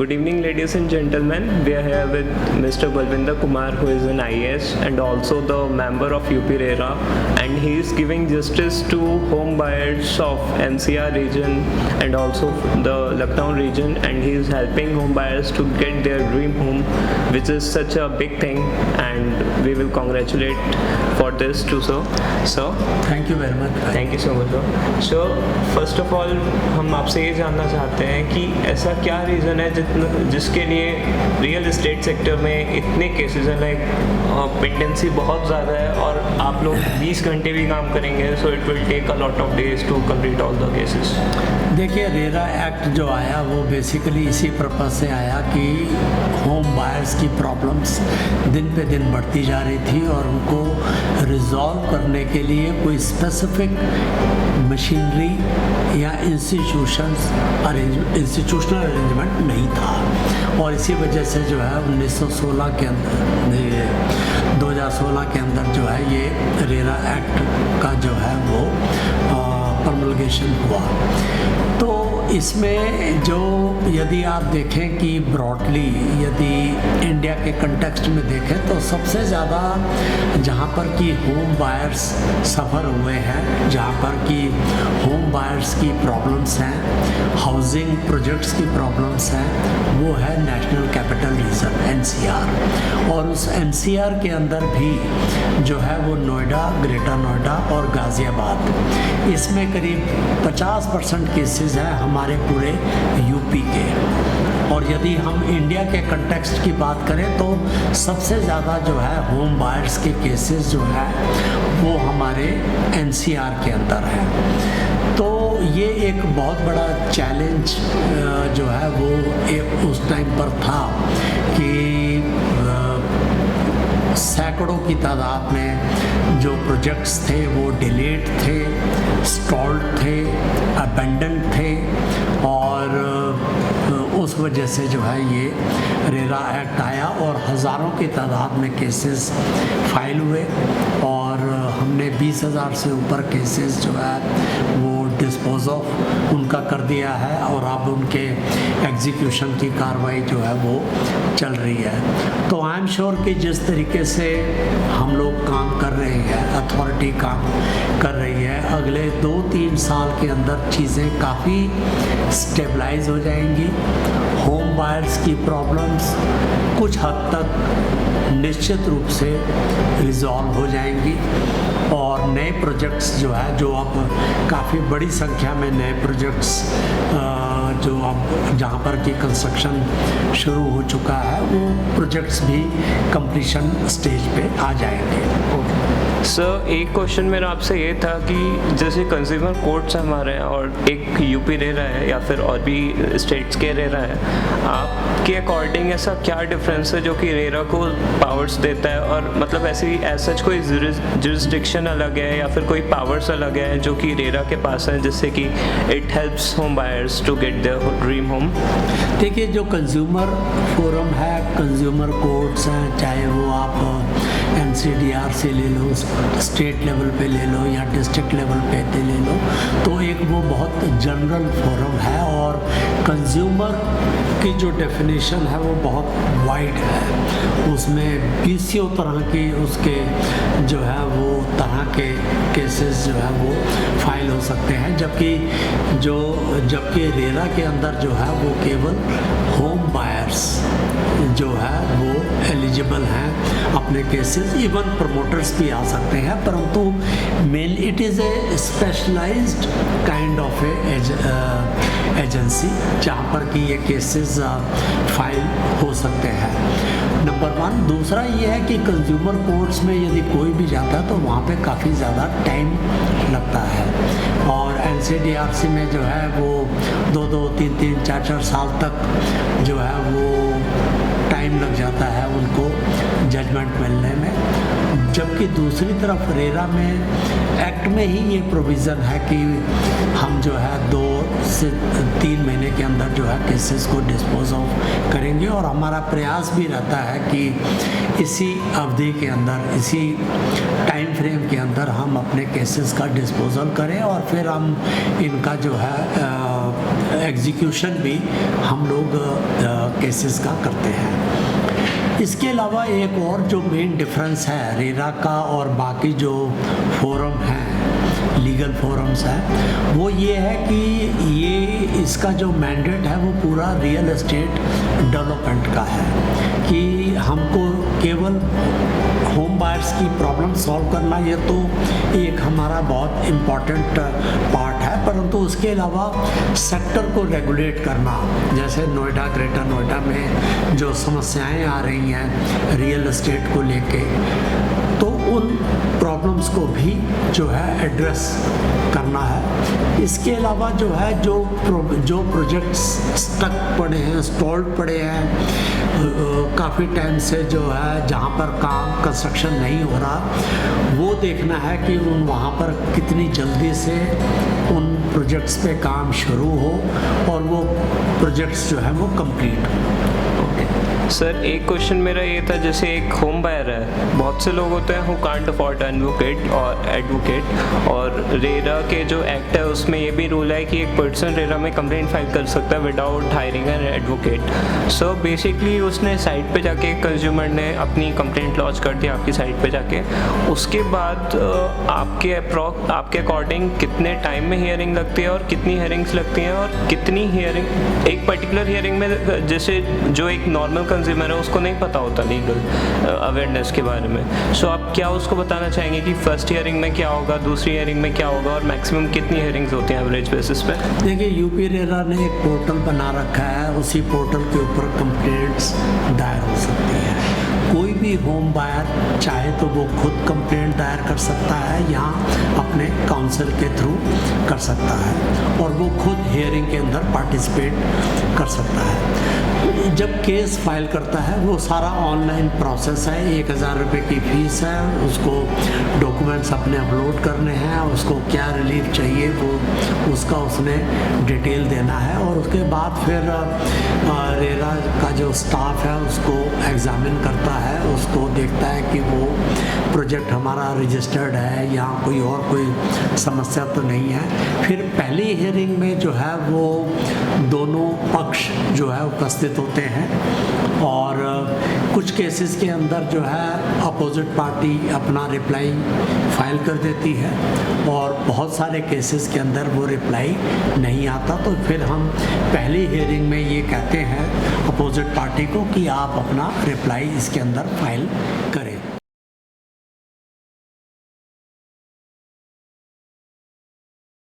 Good evening, ladies and gentlemen. We are here with Mr. Balvinder Kumar, who is an IAS and also the member of UP RERA, and he is giving justice to home buyers of NCR region and also the Lucknow region, and he is helping home buyers to get their dream home, which is such a big thing, and we will congratulate for this too, sir. So, thank you very much. Thank you so much sir. So first of all हम आपसे ये जानना चाहते हैं कि ऐसा क्या reason है जिसके लिए रियल एस्टेट सेक्टर में इतने केसेस हैं, लाइक पेंडेंसी बहुत ज़्यादा है और आप लोग 20 घंटे भी काम करेंगे, so it will take a lot of days to complete all the cases. देखिए, रेरा एक्ट जो आया वो बेसिकली इसी पर्पज़ से आया कि होम बायर्स की प्रॉब्लम्स दिन पे दिन बढ़ती जा रही थी और उनको रिजॉल्व करने के लिए कोई स्पेसिफिक मशीनरी या इंस्टीट्यूशनल अरेंजमेंट नहीं था, और इसी वजह से जो है 1916 के अंदर 2016 के अंदर जो है ये रेरा एक्ट का जो है वो प्रमोलगेशन हुआ। तो इसमें जो यदि आप देखें कि ब्रॉडली यदि इंडिया के कंटेक्स्ट में देखें तो सबसे ज़्यादा जहाँ पर कि होम बायर्स सफ़र हुए हैं, जहाँ पर कि होम बायर्स की प्रॉब्लम्स हैं, हाउसिंग प्रोजेक्ट्स की प्रॉब्लम्स हैं, वो है नेशनल कैपिटल रीजन NCR, और उस NCR के अंदर भी जो है वो नोएडा, ग्रेटर नोएडा और गाज़ियाबाद, इसमें करीब 50% केसेस हैं हमारे पूरे यूपी के। और यदि हम इंडिया के कंटेक्स्ट की बात करें तो सबसे ज़्यादा जो है होम बायर्स के केसेस जो है वो हमारे NCR के अंदर है। तो ये एक बहुत बड़ा चैलेंज जो है वो उस टाइम पर था कि सैकड़ों की तादाद में जो प्रोजेक्ट्स थे वो डिलेड थे, स्टॉल्ड थे, अबेंडन थे, और उस वजह से जो है ये रेरा एक्ट आया और हज़ारों की तादाद में केसेस फाइल हुए, और हमने 20,000 से ऊपर केसेस जो है वो डिस्पोज ऑफ उनका कर दिया है, और अब उनके एग्जीक्यूशन की कार्रवाई जो है वो चल रही है। तो आई एम श्योर कि जिस तरीके से हम लोग काम कर रहे हैं, अथॉरिटी काम कर रही है, अगले 2-3 साल के अंदर चीज़ें काफ़ी स्टेबलाइज हो जाएंगी। होम बायर्स की प्रॉब्लम्स कुछ हद तक निश्चित रूप से रिजॉल्व हो जाएंगी, और नए प्रोजेक्ट्स जो है, जो अब काफ़ी बड़ी संख्या में नए प्रोजेक्ट्स जो अब जहाँ पर कि कंस्ट्रक्शन शुरू हो चुका है, वो प्रोजेक्ट्स भी कंप्लीशन स्टेज पे आ जाएंगे। सर, एक क्वेश्चन मेरा आपसे ये था कि जैसे कंज्यूमर कोर्ट्स हमारे हैं और एक यूपी रेरा है या फिर और भी स्टेट्स के रेरा है, आपके अकॉर्डिंग ऐसा क्या डिफरेंस है जो कि रेरा को पावर्स देता है, और मतलब ऐसी सच कोई जुरिस्डिक्शन अलग है या फिर कोई पावर्स अलग है जो कि रेरा के पास है, जिससे कि it helps home buyers to get their dream home? देखिए, जो कंज्यूमर फोरम है, कंज्यूमर कोर्ट्स हैं, चाहे वो आप NCDR से ले लो, स्टेट लेवल पे ले लो या डिस्ट्रिक्ट लेवल पे ले लो, तो एक वो बहुत जनरल फोरम है, और कंज्यूमर की जो डेफिनेशन है वो बहुत वाइड है। उसमें 20 तरह की उसके जो है वो तरह के केसेस जो है वो फाइल हो सकते हैं, जबकि रेरा के अंदर जो है वो केवल होम बायर्स जो है वो एलिजिबल हैं अपने केसेस। इवन प्रमोटर्स भी आ सकते हैं, परंतु main it is a specialized kind of agency जहाँ पर कि ये केसेस फाइल हो सकते हैं, नंबर 1। दूसरा ये है कि कंज्यूमर कोर्ट्स में यदि कोई भी जाता है तो वहाँ पे काफ़ी ज़्यादा टाइम लगता है, और NCDRC में जो है वो 2-2, 3-3, 4-4 साल तक जो है वो टाइम लग जाता है उनको जजमेंट मिलने में। जबकि दूसरी तरफ रेरा में एक्ट में ही ये प्रोविज़न है कि हम जो है 2 से 3 महीने के अंदर जो है केसेस को डिस्पोज ऑफ करेंगे, और हमारा प्रयास भी रहता है कि इसी अवधि के अंदर, इसी टाइम फ्रेम के अंदर हम अपने केसेस का डिस्पोजल करें, और फिर हम इनका जो है एग्जीक्यूशन भी हम लोग केसेस का करते हैं। इसके अलावा एक और जो मेन डिफरेंस है रेरा का और बाकी जो फोरम हैं, लीगल फोरम्स हैं, वो ये है कि ये इसका जो मैंडेट है वो पूरा रियल एस्टेट डेवलपमेंट का है कि हमको केवल होम बायर्स की प्रॉब्लम सॉल्व करना ये तो एक हमारा बहुत इम्पॉर्टेंट पार्ट है, परंतु उसके अलावा सेक्टर को रेगुलेट करना, जैसे नोएडा, ग्रेटर नोएडा में जो समस्याएं आ रही हैं रियल एस्टेट को लेके, तो उन प्रॉब्लम्स को भी जो है एड्रेस करना है। इसके अलावा जो है जो प्रोजेक्ट्स स्टक पड़े हैं, स्टॉल्ड पड़े हैं काफ़ी टाइम से, जो है जहाँ पर काम कंस्ट्रक्शन नहीं हो रहा, वो देखना है कि वहाँ पर कितनी जल्दी से उन प्रोजेक्ट्स पे काम शुरू हो और वो प्रोजेक्ट्स जो है वो कंप्लीट हो। सर एक क्वेश्चन मेरा ये था, जैसे एक होम बायर है, बहुत से लोग होते हैं हु कांट अफोर्ड एडवोकेट और रेरा के जो एक्ट है उसमें ये भी रूल है कि एक पर्सन रेरा में कंप्लेंट फाइल कर सकता है without hiring an advocate. So basically उसने साइट पे जाके, कंज्यूमर ने अपनी कंप्लेंट लॉन्च कर दी आपकी साइट पे जाके, उसके बाद आपके अकॉर्डिंग कितने टाइम में हियरिंग लगती है और कितनी हियरिंग्स लगती हैं और कितनी हियरिंग एक पर्टिकुलर हियरिंग में, जैसे जो एक नॉर्मल कंज्यूमर है उसको नहीं पता होता लीगल अवेयरनेस के बारे में, सो आप क्या उसको बताना चाहेंगे कि फर्स्ट हियरिंग में क्या होगा, दूसरी हियरिंग में क्या होगा और मैक्सिमम कितनी हियरिंग्स होती हैं एवरेज बेसिस पे? देखिए, यूपी रेरा ने एक पोर्टल बना रखा है, उसी पोर्टल के ऊपर कंप्लेंट्स दायर हो सकती है। कोई भी होम बायर चाहे तो वो खुद कंप्लेंट दायर कर सकता है या अपने काउंसिल के थ्रू कर सकता है और वो खुद हियरिंग के अंदर पार्टिसिपेट कर सकता है। जब केस फाइल करता है वो सारा ऑनलाइन प्रोसेस है, 1000 रुपये की फ़ीस है, उसको डॉक्यूमेंट्स अपने अपलोड करने हैं, उसको क्या रिलीफ चाहिए वो उसका उसने डिटेल देना है और उसके बाद फिर रेरा का जो स्टाफ है उसको एग्ज़ामिन करता है, उसको देखता है कि वो प्रोजेक्ट हमारा रजिस्टर्ड है या कोई समस्या तो नहीं है। फिर पहली हियरिंग में जो है वो दोनों पक्ष जो है उपस्थित होते हैं और कुछ केसेस के अंदर जो है अपोजिट पार्टी अपना रिप्लाई फाइल कर देती है और बहुत सारे केसेस के अंदर वो रिप्लाई नहीं आता, तो फिर हम पहली हियरिंग में ये कहते हैं अपोजिट पार्टी को कि आप अपना रिप्लाई इसके अंदर फाइल करें।